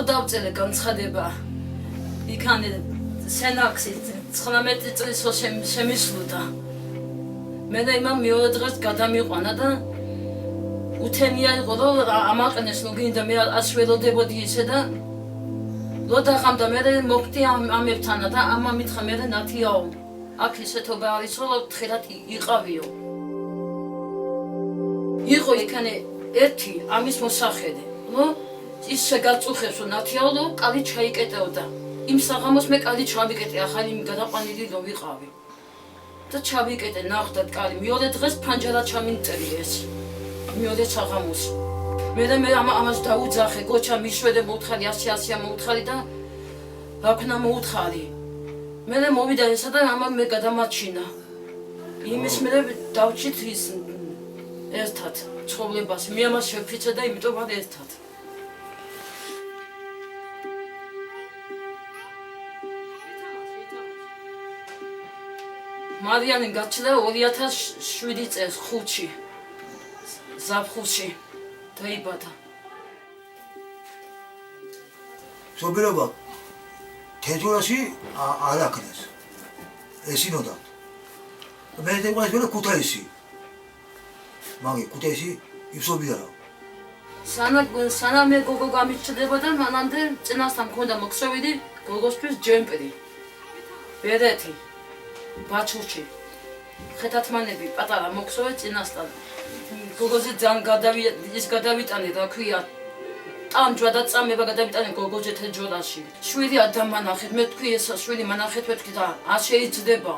დავწერე განცხადება იქანე სენაქსით 19 წელს შემისვლოდა მე და იმამ მეორე დღეს გადამიყვანა და უთენია იყო რომ ამაყენეს რომ გინდა მე ასველოდებოდი ისე და რო დახამდა მე მოგდი ამებთანა და ამა მითხრა მე ნათიაო აქ ისეთობა არის რომ თხილად იყავიო იყო იქანე ერთი ამის მოსახედი რომ ის შეგაწუხებს რომ ნათიაო რომ კალი ჩაიკეტეოდა იმ საღამოს მე კალი ჩავიკეტე ახალი გადაყვანილი რომ ვიყავი და ჩავიკეტე ნახდათ კალი მეორე დღეს ფანჯარა ჩამინწერი ეს მეორე საღამოს მე ამას დაუძახე გოჩა მიშვედე მოუთხარი 100 მოუთხარი და რა ქნა მოუთხარი მე მოვიდა ესა და ამა მე გადამაჩინა იმის მე დავჭით ის ერთად ცხოვრებას მე ამას შევფიცე და იმიტომ ვარ ერთად მარიანი გაჩნდა 2007 წელს ხუთში ზაფხულში დაიბადა სობერობა თეჯურაში არ აქნეს ესინოდა მე დეყვას მე ქუთაისი მაგი ქუთაისი იფსობიარა სანამ მე გოგო გამიჩნდებოდა მანამდე წინასთან მქონდა მოქსოვილი გოგოსთვის ჯემპერი ბერეთი ბაჩუჩი ხეთათმანები პატარა მოქსოვე წინასთან გოგოზე ძალიან გადავიტანე რა ქვია ტანჯვა და წამება გადავიტანე გოგოზე თეჯურაში შვილი ადამიანახეთ მე თქვი ესა შვილი მანახეთ მეთქი და არ შეიძლება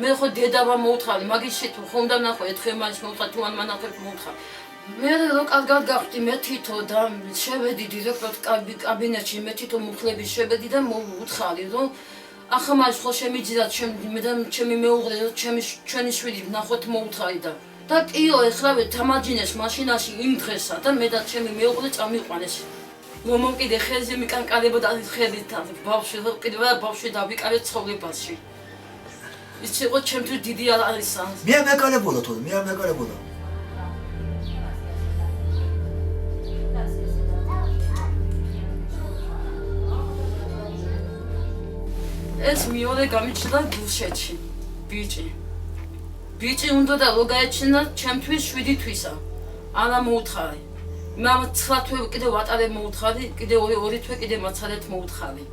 მე ხო დედავა მოუთხარი მაგიში თუ ხომ და ნახო ეთხე მაინც მოუთხარ თუ ან მანახეთ მოუთხარ მე რო კარგად გავხდი მე თითო და შევედი დირექტორ კაბინეტში მე თითო მუხლები შევედი და მოუთხარი რომ ახლა მას ხო შემიძიათ მე და ჩემი მეუღლე ჩვენი შვილი ნახოთ მოუთხარი და კიო ეხლა თამაჯინეს მაშინაში იმ დღესა და მე და ჩემი მეუღლე წამიყვანეს რომ კიდე ხეზე მიკანკალებოდა ხედით ბავშვი რო კიდე ბავშვი დავიკარეთ ცხოვრებაში ის იყო ჩემთვის დიდი არისა მე მეკალებოდა თორე მე მეკალებოდა ეს მეორე გამიჩნდა გულშეთში ბიჭი უნდა და რო გაეჩინა ჩემთვის 7 თვისა არა მოუთხარი მამ 9 თვე კიდე ვატარე მოუთხარი კიდე 2 თვე კიდე მაცალეთ მოუთხარი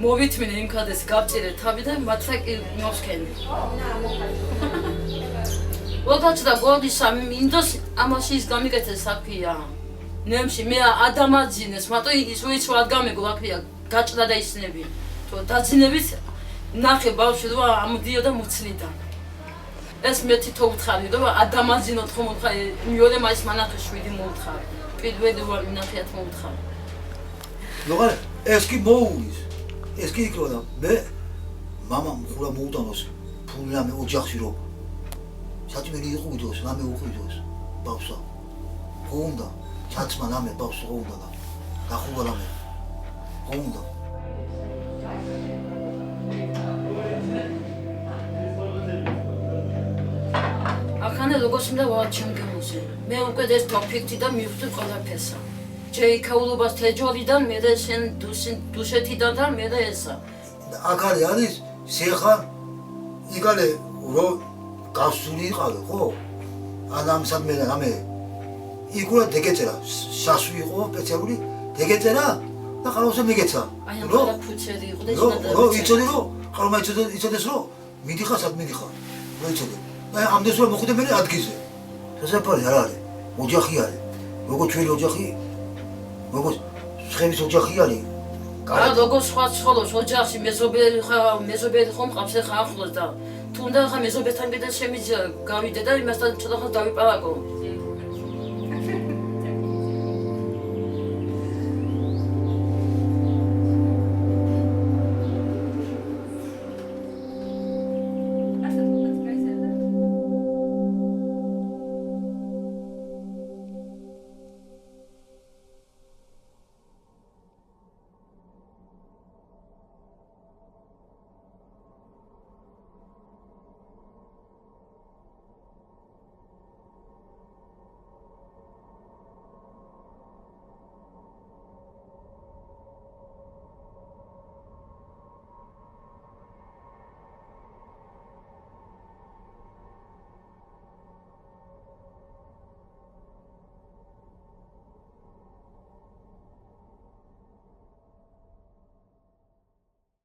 მოვითმინე იმ კადეს გავწირე თავი და მათლა კი მოვსქენი ვოგაჩდა გოდის ინდოს ამაში ის გამიკეთე საფია ნემში მე ადამაძინეს მარტო ის უიც ვარ გამეგო აფია გაჭდა და ისნები თუ დაძინებით ნახე ბავშვი რომ ამოდიოდა მუცლიდან ეს მე თვითონ ვთხარი რომ ადამაძინოთ ხომ ვთხარი მეორე მაის მანახე 7 მოუთხარი პირველი ვარ მინახიათ მოუთხარი ლოგარ ეს კი მოულის ეს კი იქნება მე მამამ ხურა მოუტანოს ფული ამე ოჯახში რომ საჭმელი იყიდოს რამე უყიდოს ბავშვა ხონდა ჩაცმა რამე ბავშვი ხონდა და დახურა რამე ხონდა ახანე როგორც უნდა ვაჩემ გამოსე მე უკვე ეს ტოფიქთი და მივხვდი ყველაფერსა ჯეიქაულობას თეჯორიდან მე და შენ დუშეთიდან და მე და ესა აქ არის შეხა იგალე რო გასული იყავე ხო ანამსად მე და რამე იგულა დეგეწერა შაშვი იყო სპეციალური დეგეწერა და ხალხზე მიგეცა აი ამ ფუჩერი იყო და რო იცოდი რო ხალხმა იცოდეს რო მიდიხარ სად მიდიხარ რო იცოდი აი ამდენს რომ მოხვიდე მე ადგილზე სასაფარი არ არის ოჯახი არის როგორ ჩვენი ოჯახი როგორც შეხების ოჯახი არის არა როგორც სხვა ცხოველს ოჯახში მეზობელი ხომ ყავს ახლა ახლოს და თუნდა ხა მეზობელთან კიდე შემიძლია გავიდე და იმასთან ცოტა ხანს დავიპარაკო